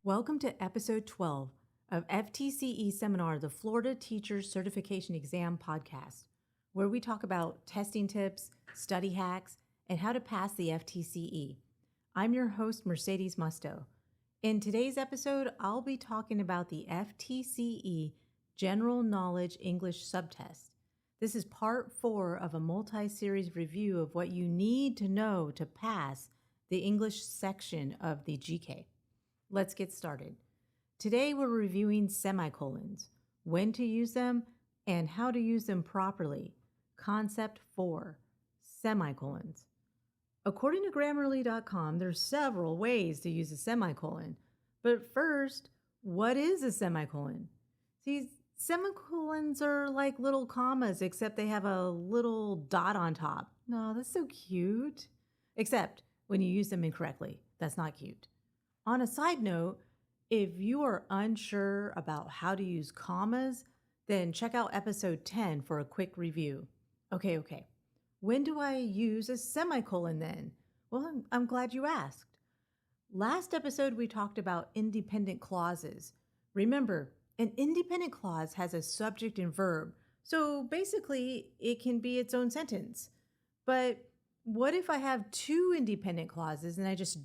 Welcome to episode 12 of FTCE Seminar, the Florida Teacher Certification Exam podcast, where we talk about testing tips, study hacks, and how to pass the FTCE. I'm your host, Mercedes Musto. In today's episode, I'll be talking about the FTCE General Knowledge English subtest. This is part 4 of a multi-series review of what you need to know to pass the English section of the GK. Let's get started. Today we're reviewing semicolons, when to use them, and how to use them properly. Concept 4, semicolons. According to Grammarly.com, there's several ways to use a semicolon. But first, what is a semicolon? See, semicolons are like little commas, except they have a little dot on top. No, that's so cute. Except when you use them incorrectly. That's not cute. On a side note, if you are unsure about how to use commas, then check out episode 10 for a quick review. Okay. When do I use a semicolon then? Well, I'm glad you asked. Last episode, we talked about independent clauses. Remember, an independent clause has a subject and verb, so basically it can be its own sentence. But what if I have two independent clauses and I just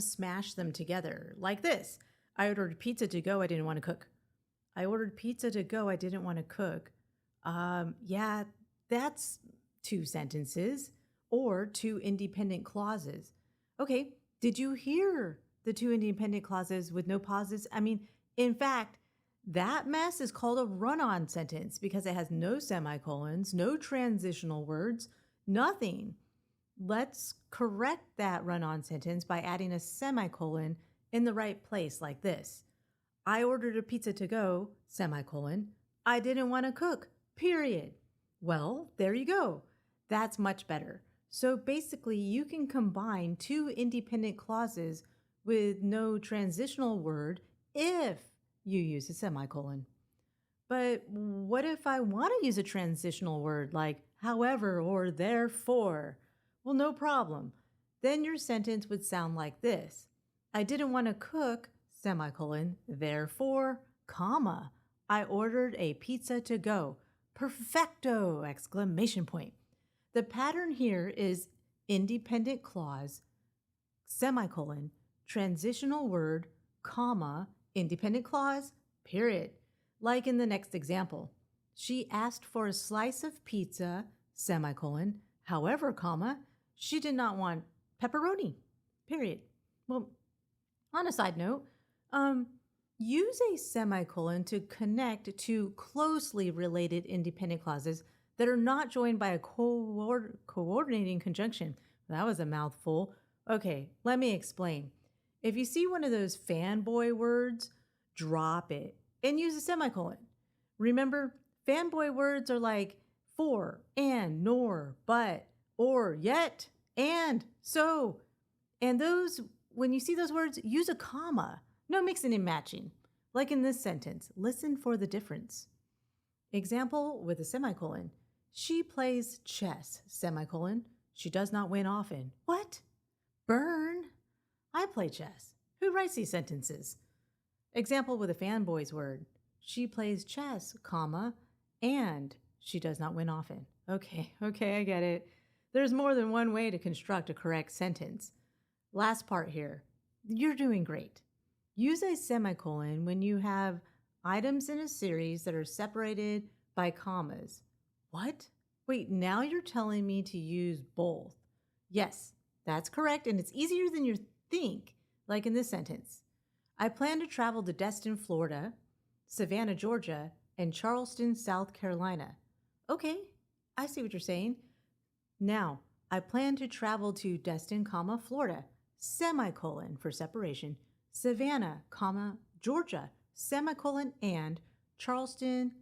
smash them together like this? I ordered pizza to go, I didn't want to cook. I ordered pizza to go, I didn't want to cook. Yeah, that's two sentences or two independent clauses. Okay, did you hear the two independent clauses with no pauses? In fact, that mess is called a run-on sentence because it has no semicolons, no transitional words, nothing. Let's correct that run-on sentence by adding a semicolon in the right place like this. I ordered a pizza to go, semicolon. I didn't want to cook, period. Well, there you go. That's much better. So basically, you can combine two independent clauses with no transitional word if you use a semicolon. But what if I want to use a transitional word like however or therefore? Well, no problem. Then your sentence would sound like this. I didn't want to cook, semicolon, therefore, comma, I ordered a pizza to go. Perfecto! Exclamation point. The pattern here is independent clause, semicolon, transitional word, comma, independent clause, period. Like in the next example. She asked for a slice of pizza, semicolon, however, comma, she did not want pepperoni, period. Well, on a side note, use a semicolon to connect two closely related independent clauses that are not joined by a coordinating conjunction. That was a mouthful. Okay, let me explain. If you see one of those fanboy words, drop it and use a semicolon. Remember, fanboy words are like for, and, nor, but, or, yet, and, so. And those, when you see those words, use a comma. No mixing and matching. Like in this sentence, listen for the difference. Example with a semicolon. She plays chess, semicolon. She does not win often. What? Burn. I play chess. Who writes these sentences? Example with a fanboy's word. She plays chess, comma, and she does not win often. Okay, I get it. There's more than one way to construct a correct sentence. Last part here. You're doing great. Use a semicolon when you have items in a series that are separated by commas. What? Wait, now you're telling me to use both. Yes, that's correct, and it's easier than you think, like in this sentence. I plan to travel to Destin, Florida, Savannah, Georgia, and Charleston, South Carolina. Okay, I see what you're saying. Now, I plan to travel to Destin, Florida, semicolon for separation, Savannah, Georgia, semicolon, and Charleston,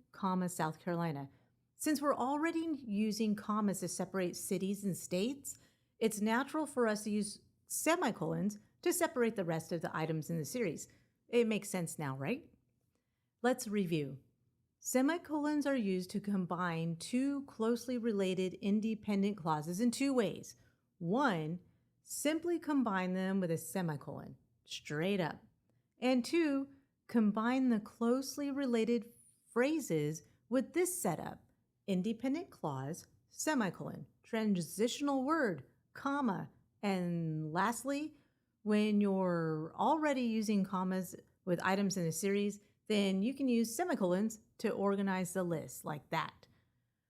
South Carolina. Since we're already using commas to separate cities and states, it's natural for us to use semicolons to separate the rest of the items in the series. It makes sense now, right? Let's review. Semicolons are used to combine two closely related independent clauses in two ways. One, simply combine them with a semicolon, straight up. And 2, combine the closely related phrases with this setup: independent clause, semicolon, transitional word, comma, and lastly, when you're already using commas with items in a series, then you can use semicolons to organize the list like that.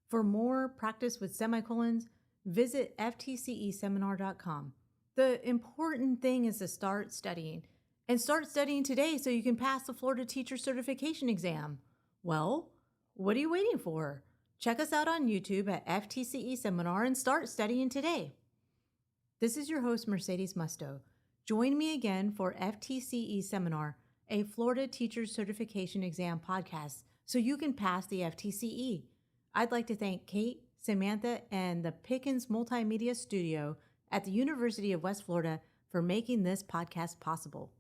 For more practice with semicolons, visit ftceseminar.com. The important thing is to start studying. And start studying today so you can pass the Florida Teacher Certification Exam. Well, what are you waiting for? Check us out on YouTube at FTCE Seminar and start studying today. This is your host, Mercedes Musto. Join me again for FTCE Seminar, a Florida Teacher Certification Exam podcast, so you can pass the FTCE. I'd like to thank Kate, Samantha, and the Pickens Multimedia Studio at the University of West Florida for making this podcast possible.